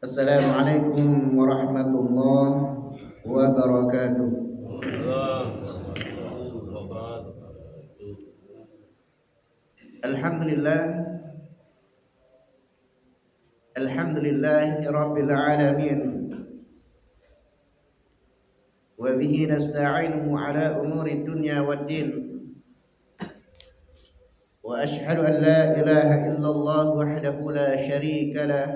Assalamualaikum warahmatullahi wabarakatuh. Alhamdulillah, alhamdulillahi rabbil alamin. Wa bihi nasta'inuhu ala umuri dunya waddin. Wa ashhadu an la ilaha illallah wahdahu la syarika lah.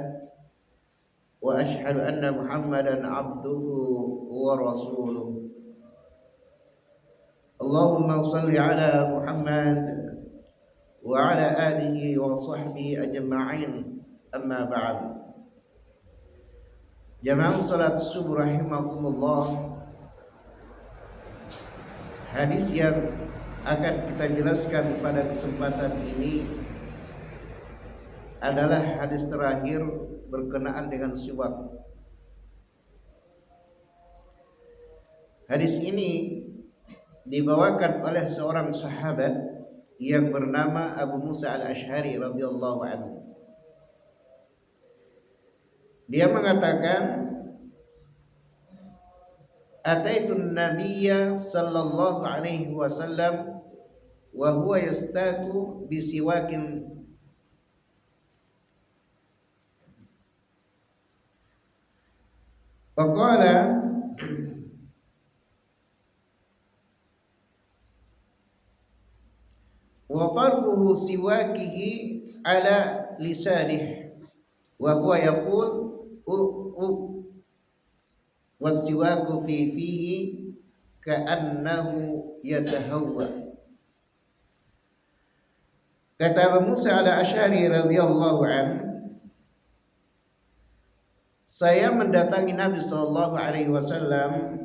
Wa ashhadu anna Muhammadan abduhu wa rasuluh. Allahumma salli ala Muhammad wa ala alihi wa sahbihi ajma'in. Amma ba'd. Jamaah salat subuh rahimakumullah. Hadis yang akan kita jelaskan pada kesempatan ini adalah hadis terakhir berkenaan dengan siwak. Hadis ini dibawakan oleh seorang sahabat yang bernama Abu Musa al-Ash'ari radhiyallahu anhu. Dia mengatakan, Ataitun Nabiyya sallallahu alaihi wasallam wa huwa yastaku bisiwakin faqala wa tarfuhu siwakihi ala lisanih wa huwa yaqul wasiwaku fi fihi ka'annahu yatahawwa. Kata Abu Musa al-Ash'ari radhiyallahu anhu, saya mendatangi Nabi sallallahu alaihi wasallam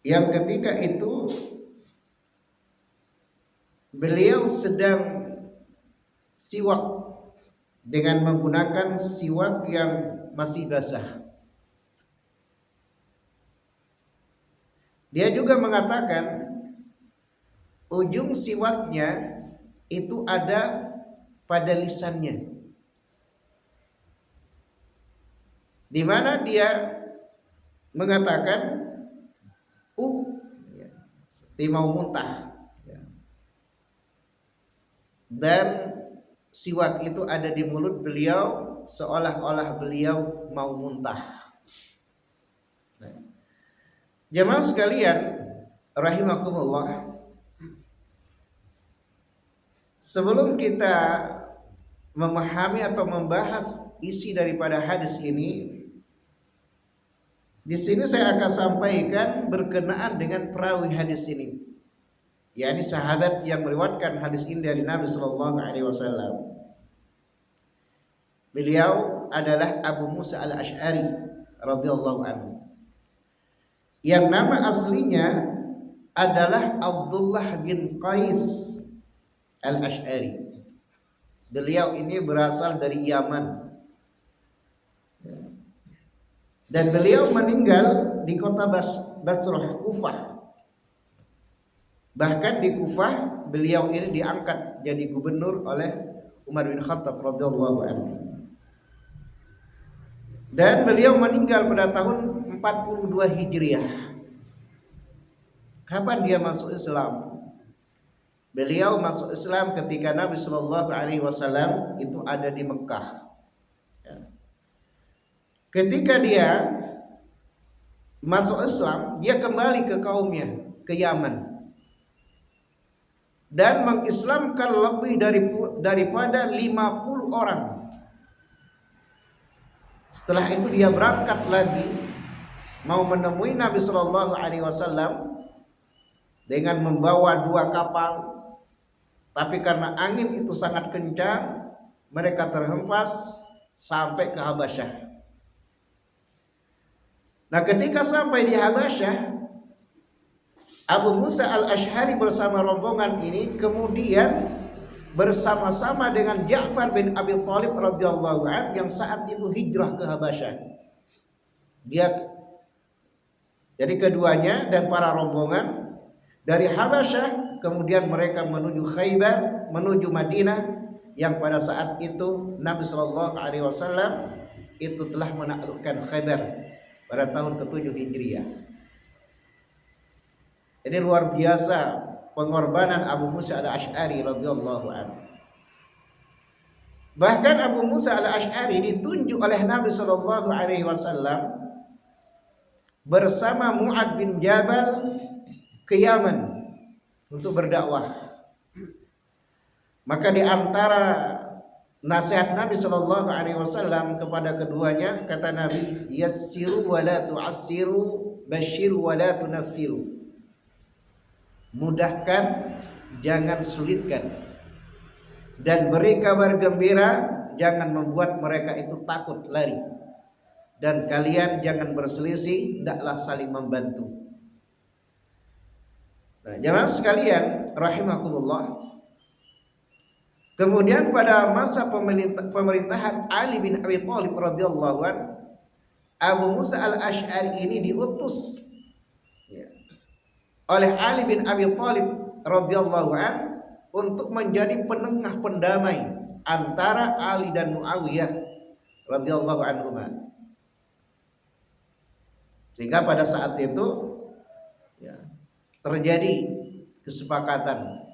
yang ketika itu beliau sedang siwak dengan menggunakan siwak yang masih basah. Dia juga mengatakan ujung siwaknya itu ada pada lisannya, di mana dia mengatakan seperti mau muntah, dan siwak itu ada di mulut beliau seolah-olah beliau mau muntah. Jamaah sekalian rahimakumullah, sebelum kita memahami atau membahas isi daripada hadis ini, di sini saya akan sampaikan berkenaan dengan perawi hadis ini, yakni sahabat yang meriwayatkan hadis ini dari Nabi sallallahu alaihi wasallam. Beliau adalah Abu Musa al-Ash'ari radhiyallahu anhu, yang nama aslinya adalah Abdullah bin Qais al-Ash'ari. Beliau ini berasal dari Yaman, dan beliau meninggal di kota Basrah, Kufah. Bahkan di Kufah beliau ini diangkat jadi gubernur oleh Umar bin Khattab radhiyallahu anhu. Dan beliau meninggal pada tahun 42 Hijriah. Kapan dia masuk Islam? Beliau masuk Islam ketika Nabi sallallahu alaihi wasallam itu ada di Mekah. Ketika dia masuk Islam, dia kembali ke kaumnya, ke Yaman, dan mengislamkan lebih daripada 50 orang. Setelah itu dia berangkat lagi mau menemui Nabi sallallahu alaihi wasallam dengan membawa 2 kapal, tapi karena angin itu sangat kencang, mereka terhempas sampai ke Habasyah. Nah, ketika sampai di Habasyah, Abu Musa al-Ash'ari bersama rombongan ini kemudian bersama-sama dengan Ja'far bin Abi Thalib radhiyallahu anhu yang saat itu hijrah ke Habasyah. Jadi keduanya dan para rombongan dari Habasyah, kemudian mereka menuju Khaybar, menuju Madinah, yang pada saat itu Nabi Shallallahu Alaihi Wasallam itu telah menaklukkan Khaybar pada tahun ke-7 Hijriah. Ini luar biasa pengorbanan Abu Musa al-Asy'ari radhiyallahu anhu. Bahkan Abu Musa al-Asy'ari ditunjuk oleh Nabi Shallallahu Alaihi Wasallam bersama Mu'ad bin Jabal ke Yaman untuk berdakwah. Maka di antara nasihat Nabi Shallallahu Alaihi Wasallam kepada keduanya, kata Nabi, yassiru wa la tu'assiru, basyiru wa la tunaffiru. Mudahkan, jangan sulitkan, dan beri kabar gembira, jangan membuat mereka itu takut lari, dan kalian jangan berselisih, hendaklah saling membantu. Nah, jamaah sekalian rahimakumullah, kemudian pada masa pemerintahan Ali bin Abi Thalib radhiyallahu anhu, Abu Musa al-Asy'ari ini diutus oleh Ali bin Abi Thalib radhiyallahu anhu untuk menjadi penengah pendamai antara Ali dan Muawiyah radhiyallahu anhuma. Sehingga pada saat itu terjadi kesepakatan.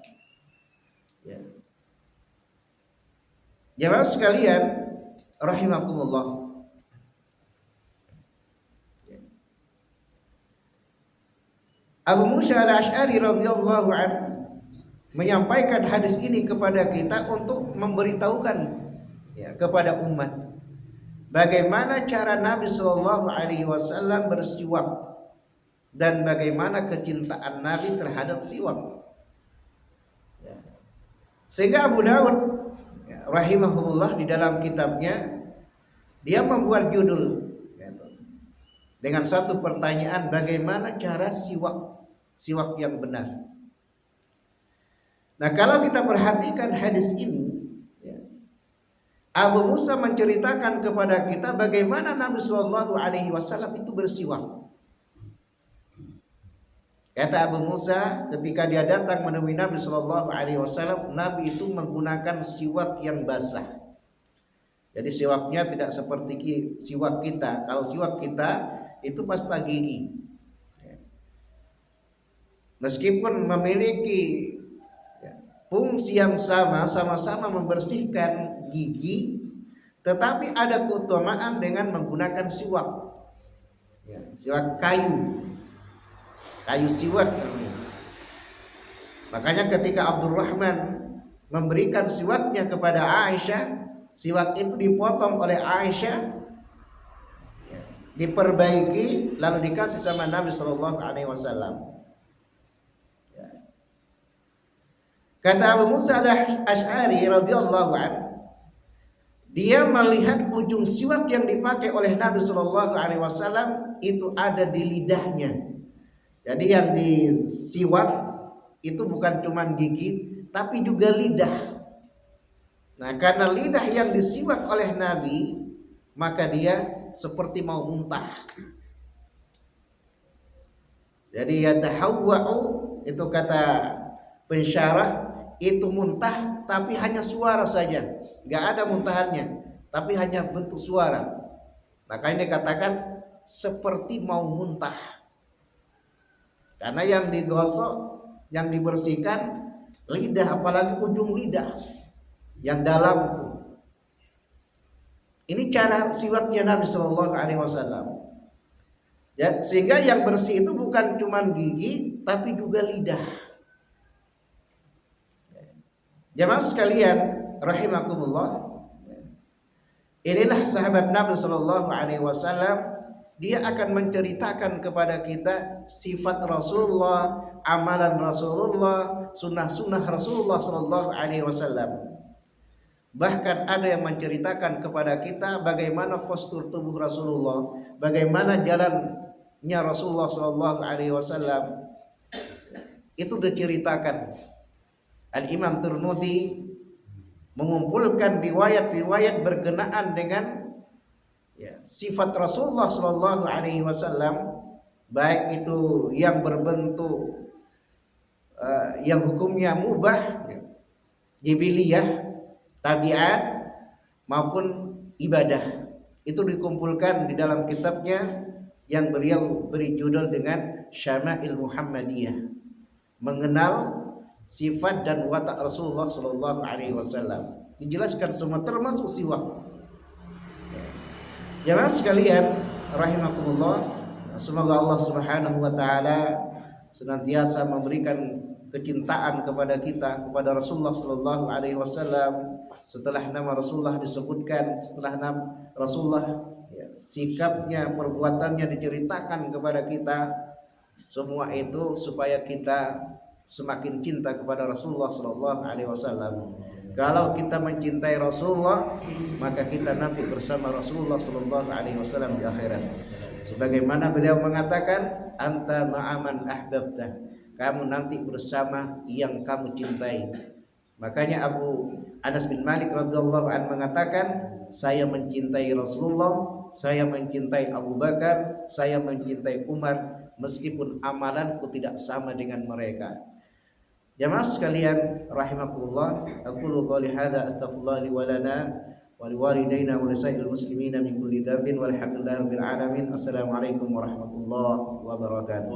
Jemaah sekalian rahimakumullah, Abu Musa al-Asy'ari radhiyallahu anhu menyampaikan hadis ini kepada kita untuk memberitahukan kepada umat bagaimana cara Nabi Shallallahu Alaihi Wasallam bersiwak dan bagaimana kecintaan Nabi terhadap siwak. Sehingga Abu Daud rahimahullah di dalam kitabnya dia membuat judul dengan satu pertanyaan, bagaimana cara siwak yang benar. Nah, kalau kita perhatikan hadis ini, Abu Musa menceritakan kepada kita bagaimana Nabi Shallallahu Alaihi Wasallam itu bersiwak. Kata Abu Musa, ketika dia datang menemui Nabi Shallallahu Alaihi Wasallam, Nabi itu menggunakan siwak yang basah. Jadi siwaknya tidak seperti siwak kita. Kalau siwak kita itu pasta gigi, meskipun memiliki fungsi yang sama-sama membersihkan gigi, tetapi ada keutamaan dengan menggunakan siwak, siwak kayu siwak. Makanya ketika Abdurrahman memberikan siwaknya kepada Aisyah, siwak itu dipotong oleh Aisyah, diperbaiki, lalu dikasih sama Nabi Shallallahu Alaihi Wasallam. Kata Abu Musa al-Asy'ari radhiyallahu anhu, dia melihat ujung siwak yang dipakai oleh Nabi Shallallahu Alaihi Wasallam itu ada di lidahnya. Jadi yang disiwak itu bukan cuma gigi, tapi juga lidah. Nah, karena lidah yang disiwak oleh Nabi, maka dia seperti mau muntah. Jadi yatahawwa'u itu kata pensyarah, itu muntah tapi hanya suara saja, nggak ada muntahannya, tapi hanya bentuk suara. Makanya dikatakan seperti mau muntah, karena yang digosok, yang dibersihkan lidah, apalagi ujung lidah yang dalam itu. Ini cara siwaknya Nabi Shallallahu Alaihi Wasallam. Ya, sehingga yang bersih itu bukan cuma gigi, tapi juga lidah. Jamaah sekalian rahimakumullah, inilah sahabat Nabi Shallallahu Alaihi Wasallam. Dia akan menceritakan kepada kita sifat Rasulullah, amalan Rasulullah, sunnah-sunnah Rasulullah Shallallahu Alaihi Wasallam. Bahkan ada yang menceritakan kepada kita bagaimana postur tubuh Rasulullah, bagaimana jalannya Rasulullah Shallallahu Alaihi Wasallam. Itu diceritakan. Al-Imam Tirmidzi mengumpulkan riwayat-riwayat berkenaan dengan sifat Rasulullah Shallallahu Alaihi Wasallam, baik itu yang berbentuk yang hukumnya mubah, jibiliyah, tabiat maupun ibadah. Itu dikumpulkan di dalam kitabnya yang beliau beri judul dengan Syama'il Muhammadiyah, mengenal sifat dan watak Rasulullah sallallahu alaihi wasallam. Dijelaskan semua termasuk siwak. Jemaah sekalian rahimakumullah, semoga Allah Subhanahu wa taala senantiasa memberikan kecintaan kepada kita, kepada Rasulullah sallallahu alaihi wasallam. Setelah nama Rasulullah disebutkan, setelah nama Rasulullah, ya, sikapnya, perbuatannya diceritakan kepada kita, semua itu supaya kita semakin cinta kepada Rasulullah sallallahu alaihi wasallam. Kalau kita mencintai Rasulullah, maka kita nanti bersama Rasulullah sallallahu alaihi wasallam di akhirat. Sebagaimana beliau mengatakan, anta ma'aman ahbabta, kamu nanti bersama yang kamu cintai. Makanya Abu Anas bin Malik radhiyallahu anhu mengatakan, saya mencintai Rasulullah, saya mencintai Abu Bakar, saya mencintai Umar, meskipun amalanku tidak sama dengan mereka. Jamaah sekalian rahimakumullah, aqulu qouli hadza astaghfirullah li wa lana wa liwalidayna wa lisairil muslimina min kulli dhanbin walhamdulillahirabbil alamin. Assalamualaikum warahmatullahi wabarakatuh.